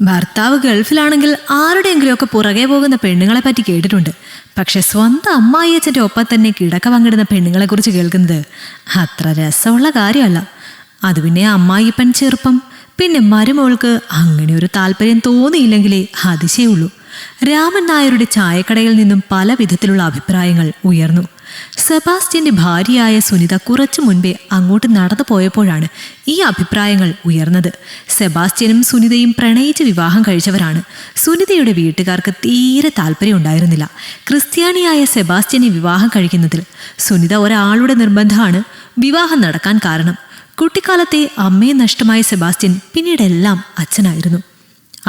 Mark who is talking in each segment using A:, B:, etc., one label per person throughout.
A: ഭർത്താവ് ഗൾഫിലാണെങ്കിൽ ആരുടെയെങ്കിലുമൊക്കെ പുറകെ പോകുന്ന പെണ്ണുങ്ങളെ പറ്റി കേട്ടിട്ടുണ്ട്. പക്ഷെ സ്വന്തം അമ്മായിയച്ഛൻ്റെ ഒപ്പം തന്നെ കിടക്ക പങ്കിടുന്ന പെണ്ണുങ്ങളെക്കുറിച്ച് കേൾക്കുന്നത് അത്ര രസമുള്ള കാര്യമല്ല. അത് പിന്നെ അമ്മായിപ്പൻ ചെറുപ്പം, പിന്നെ മരുമോൾക്ക് അങ്ങനെ ഒരു താല്പര്യം തോന്നിയില്ലെങ്കിലേ അതിശയുള്ളൂ. രാമൻ നായരുടെ ചായക്കടയിൽ നിന്നും പല വിധത്തിലുള്ള അഭിപ്രായങ്ങൾ ഉയർന്നു. സെബാസ്റ്റ്യന്റെ ഭാര്യയായ സുനിത കുറച്ചു മുൻപേ അങ്ങോട്ട് നടന്നു പോയപ്പോഴാണ് ഈ അഭിപ്രായങ്ങൾ ഉയർന്നത്. സെബാസ്റ്റ്യനും സുനിതയും പ്രണയിച്ച് വിവാഹം കഴിച്ചവരാണ്. സുനിതയുടെ വീട്ടുകാർക്ക് തീരെ താല്പര്യം ഉണ്ടായിരുന്നില്ല ക്രിസ്ത്യാനിയായ സെബാസ്റ്റ്യനെ വിവാഹം കഴിക്കുന്നതിൽ. സുനിത ഒരാളുടെ നിർബന്ധമാണ് വിവാഹം നടക്കാൻ കാരണം. കുട്ടിക്കാലത്തെ അമ്മയെ നഷ്ടമായ സെബാസ്റ്റ്യൻ പിന്നീടെല്ലാം അച്ഛനായിരുന്നു.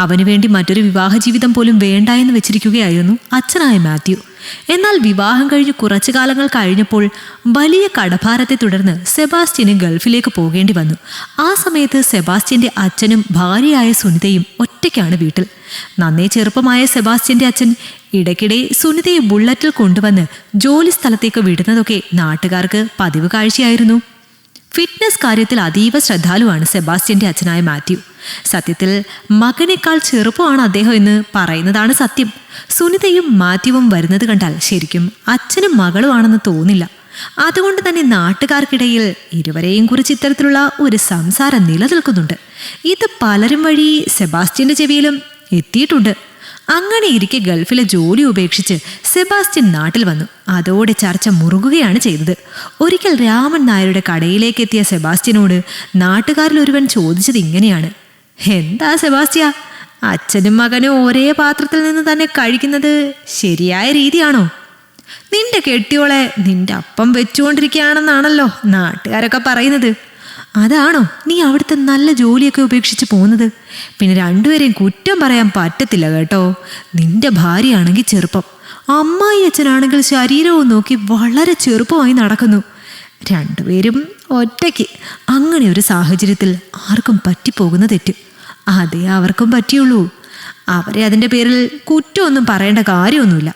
A: അവനു വേണ്ടി മറ്റൊരു വിവാഹ ജീവിതം പോലും വേണ്ട എന്ന് വെച്ചിരിക്കുകയായിരുന്നു അച്ഛനായ മാത്യു. എന്നാൽ വിവാഹം കഴിഞ്ഞ് കുറച്ചു കാലങ്ങൾ കഴിഞ്ഞപ്പോൾ വലിയ കടഭാരത്തെ തുടർന്ന് സെബാസ്റ്റ്യന് ഗൾഫിലേക്ക് പോകേണ്ടി വന്നു. ആ സമയത്ത് സെബാസ്റ്റ്യന്റെ അച്ഛനും ഭാര്യയായ സുനിതയും ഒറ്റയ്ക്കാണ് വീട്ടിൽ. നന്നേ ചെറുപ്പമായ സെബാസ്റ്റ്യന്റെ അച്ഛൻ ഇടയ്ക്കിടെ സുനിതയെ ബുള്ളറ്റിൽ കൊണ്ടുവന്ന് ജോലി സ്ഥലത്തേക്ക് വിടുന്നതൊക്കെ നാട്ടുകാർക്ക് പതിവ് കാഴ്ചയായിരുന്നു. ഫിറ്റ്നസ് കാര്യത്തിൽ അതീവ ശ്രദ്ധാലുവാണ് സെബാസ്റ്റ്യന്റെ അച്ഛനായ മാത്യു. സത്യത്തിൽ മകനേക്കാൾ ചെറുപ്പമാണ് അദ്ദേഹം എന്ന് പറയുന്നതാണ് സത്യം. സുനിതയും മാത്യുവും വരുന്നത് കണ്ടാൽ ശരിക്കും അച്ഛനും മകളുമാണെന്ന് തോന്നില്ല. അതുകൊണ്ട് തന്നെ നാട്ടുകാർക്കിടയിൽ ഇരുവരെയും കുറിച്ച് ഇത്തരത്തിലുള്ള ഒരു സംസാരം നിലനിൽക്കുന്നുണ്ട്. ഇത് പലരും വഴി സെബാസ്റ്റ്യന്റെ ചെവിയിലും എത്തിയിട്ടുണ്ട്. അങ്ങനെ ഇരിക്കെ ഗൾഫിലെ ജോലി ഉപേക്ഷിച്ച് സെബാസ്റ്റ്യൻ നാട്ടിൽ വന്നു. അതോടെ ചർച്ച മുറുകുകയാണ് ചെയ്തത്. ഒരിക്കൽ രാമൻ നായരുടെ കടയിലേക്ക് എത്തിയ സെബാസ്റ്റ്യനോട് നാട്ടുകാരിൽ ഒരുവൻ ചോദിച്ചത് ഇങ്ങനെയാണ്: എന്താ സെബാസ്റ്റ്യ, അച്ഛനും മകനും ഒരേ പാത്രത്തിൽ നിന്ന് തന്നെ കഴിക്കുന്നത് ശരിയായ രീതിയാണോ? നിന്റെ കെട്ടിയോളെ നിന്റെ അപ്പം വെച്ചുകൊണ്ടിരിക്കുകയാണെന്നാണല്ലോ നാട്ടുകാരൊക്കെ പറയുന്നത്. അതാണോ നീ അവിടുത്തെ നല്ല ജോലിയൊക്കെ ഉപേക്ഷിച്ച് പോകുന്നത്? പിന്നെ രണ്ടുപേരെയും കുറ്റം പറയാൻ പറ്റത്തില്ല കേട്ടോ. നിന്റെ ഭാര്യയാണെങ്കിൽ ചെറുപ്പം, അമ്മായി അച്ഛനാണെങ്കിൽ ശരീരവും നോക്കി വളരെ ചെറുപ്പമായി നടക്കുന്നു. രണ്ടുപേരും ഒറ്റയ്ക്ക്. അങ്ങനെ ഒരു സാഹചര്യത്തിൽ ആർക്കും പറ്റിപ്പോകുന്ന തെറ്റ് അതേ അവർക്കും പറ്റിയുള്ളൂ. അവരെ അതിൻ്റെ പേരിൽ കുറ്റമൊന്നും പറയേണ്ട കാര്യമൊന്നുമില്ല.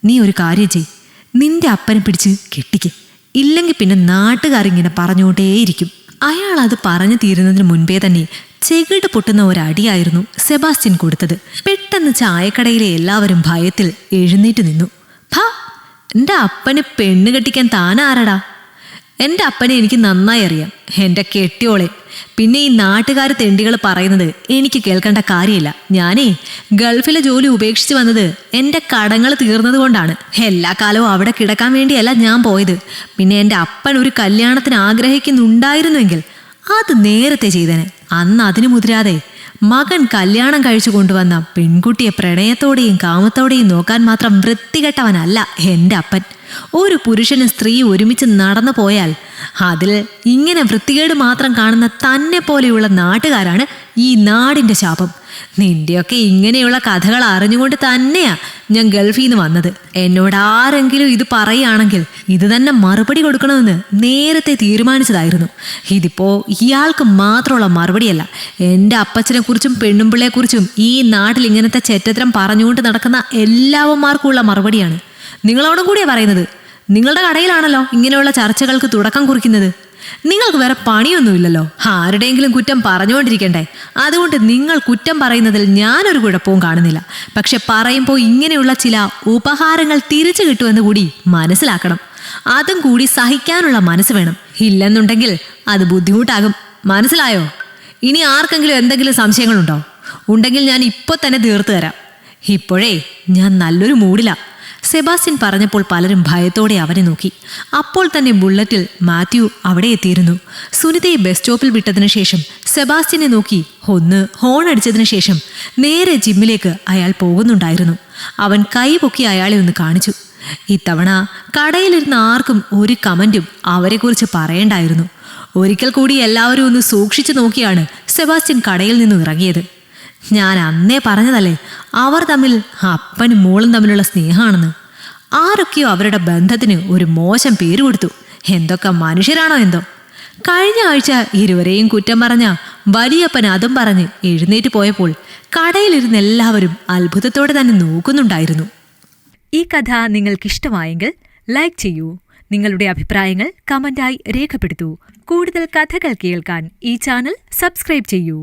A: നീ ഒരു കാര്യം ചെയ്, നിന്റെ അപ്പനെ പിടിച്ച് കെട്ടിക്ക്. ഇല്ലെങ്കിൽ പിന്നെ നാട്ടുകാരിങ്ങനെ പറഞ്ഞുകൊണ്ടേയിരിക്കും. അയാൾ അത് പറഞ്ഞു തീരുന്നതിന് മുൻപേ തന്നെ ചെകിട് പൊട്ടുന്ന ഒരടിയായിരുന്നു സെബാസ്റ്റ്യൻ കൊടുത്തത്. പെട്ടെന്ന് ചായക്കടയിലെ എല്ലാവരും ഭയത്തിൽ എഴുന്നേറ്റ് നിന്നു. ഭാ, എൻ്റെ അപ്പന് പെണ്ണ് കെട്ടിക്കാൻ താനാരടാ? എൻ്റെ അപ്പനെ എനിക്ക് നന്നായി അറിയാം, എൻ്റെ കെട്ടിയോളെ. പിന്നെ ഈ നാട്ടുകാർ തെണ്ടികൾ പറയുന്നത് എനിക്ക് കേൾക്കേണ്ട കാര്യമില്ല. ഞാനേ ഗൾഫിലെ ജോലി ഉപേക്ഷിച്ച് വന്നത് എൻ്റെ കടങ്ങൾ തീർന്നത് കൊണ്ടാണ്. എല്ലാ കാലവും അവിടെ കിടക്കാൻ വേണ്ടിയല്ല ഞാൻ പോയത്. പിന്നെ എൻ്റെ അപ്പൻ ഒരു കല്യാണത്തിന് ആഗ്രഹിക്കുന്നുണ്ടായിരുന്നുവെങ്കിൽ അത് നേരത്തെ ചെയ്തേനെ. അന്ന് അതിനു മുതിരാതെ മകൻ കല്യാണം കഴിച്ചു കൊണ്ടുവന്ന പെൺകുട്ടിയെ പ്രണയത്തോടെയും കാമത്തോടെയും നോക്കാൻ മാത്രം വൃത്തികെട്ടവനല്ല എൻ്റെ അപ്പൻ. ഒരു പുരുഷനും സ്ത്രീ ഒരുമിച്ച് നടന്നു പോയാൽ അതിൽ ഇങ്ങനെ വൃത്തികേട് മാത്രം കാണുന്ന തന്നെ പോലെയുള്ള നാട്ടുകാരാണ് ഈ നാടിൻ്റെ ശാപം. നിന്റെയൊക്കെ ഇങ്ങനെയുള്ള കഥകൾ അറിഞ്ഞുകൊണ്ട് തന്നെയാ ഞാൻ ഗൾഫിൽ നിന്ന് വന്നത്. എന്നോട് ആരെങ്കിലും ഇത് പറയുകയാണെങ്കിൽ ഇത് തന്നെ മറുപടി കൊടുക്കണമെന്ന് നേരത്തെ തീരുമാനിച്ചതായിരുന്നു. ഇതിപ്പോ ഇയാൾക്ക് മാത്രമുള്ള മറുപടിയല്ല, എൻ്റെ അപ്പച്ചനെക്കുറിച്ചും പെണ്ണുമ്പിള്ളയെക്കുറിച്ചും ഈ നാട്ടിൽ ഇങ്ങനത്തെ ചെറ്റത്തരം പറഞ്ഞുകൊണ്ട് നടക്കുന്ന എല്ലാവന്മാർക്കുമുള്ള മറുപടിയാണ്. നിങ്ങളോടും കൂടിയാ പറയുന്നത്. നിങ്ങളുടെ കടയിലാണല്ലോ ഇങ്ങനെയുള്ള ചർച്ചകൾക്ക് തുടക്കം കുറിക്കുന്നത്. നിങ്ങൾക്ക് വേറെ പണിയൊന്നുമില്ലല്ലോ, ആരുടെയെങ്കിലും കുറ്റം പറഞ്ഞുകൊണ്ടിരിക്കണ്ടേ? അതുകൊണ്ട് നിങ്ങൾ കുറ്റം പറയുന്നതിൽ ഞാനൊരു കുഴപ്പവും കാണുന്നില്ല. പക്ഷെ പറയുമ്പോൾ ഇങ്ങനെയുള്ള ചില ഉപഹാരങ്ങൾ തിരിച്ചു കിട്ടുമെന്ന് കൂടി മനസ്സിലാക്കണം. അതും കൂടി സഹിക്കാനുള്ള മനസ്സ് വേണം. ഇല്ലെന്നുണ്ടെങ്കിൽ അത് ബുദ്ധിമുട്ടാകും. മനസ്സിലായോ? ഇനി ആർക്കെങ്കിലും എന്തെങ്കിലും സംശയങ്ങളുണ്ടോ? ഉണ്ടെങ്കിൽ ഞാൻ ഇപ്പോൾ തന്നെ തീർത്തു തരാം. ഇപ്പോഴേ ഞാൻ നല്ലൊരു മൂഡിലാ. സെബാസ്റ്റ്യൻ പറഞ്ഞപ്പോൾ പലരും ഭയത്തോടെ അവനെ നോക്കി. അപ്പോൾ തന്നെ ബുള്ളറ്റിൽ മാത്യു അവിടെ എത്തിയിരുന്നു. സുനിതയെ ബസ് സ്റ്റോപ്പിൽ വിട്ടതിനു ശേഷം സെബാസ്റ്റ്യനെ നോക്കി ഒന്ന് ഹോൺ അടിച്ചതിനു ശേഷം നേരെ ജിമ്മിലേക്ക് അയാൾ പോകുന്നുണ്ടായിരുന്നു. അവൻ കൈ പൊക്കി അയാളെ ഒന്ന് കാണിച്ചു. ഇത്തവണ കടയിലിരുന്ന ആർക്കും ഒരു കമന്റും അവരെക്കുറിച്ച് പറയേണ്ടായിരുന്നു. ഒരിക്കൽ കൂടി എല്ലാവരും ഒന്ന് സൂക്ഷിച്ചു നോക്കിയാണ് സെബാസ്റ്റ്യൻ കടയിൽ നിന്നും ഇറങ്ങിയത്. ഞാൻ അന്നേ പറഞ്ഞതല്ലേ അവർ തമ്മിൽ അപ്പനും മോളും തമ്മിലുള്ള സ്നേഹമാണെന്ന്. ആരൊക്കെയോ അവരുടെ ബന്ധത്തിന് ഒരു മോശം പേര് കൊടുത്തു. എന്തൊക്കെ മനുഷ്യരാണോ എന്തോ. കഴിഞ്ഞ ആഴ്ച ഇരുവരെയും കുറ്റം പറഞ്ഞ വലിയപ്പൻ അതും പറഞ്ഞ് എഴുന്നേറ്റ് പോയപ്പോൾ കടയിലിരുന്ന് എല്ലാവരും അത്ഭുതത്തോടെ തന്നെ നോക്കുന്നുണ്ടായിരുന്നു. ഈ കഥ നിങ്ങൾക്കിഷ്ടമായെങ്കിൽ ലൈക്ക് ചെയ്യൂ. നിങ്ങളുടെ അഭിപ്രായങ്ങൾ കമന്റായി രേഖപ്പെടുത്തൂ. കൂടുതൽ കഥകൾ കേൾക്കാൻ ഈ ചാനൽ സബ്സ്ക്രൈബ് ചെയ്യൂ.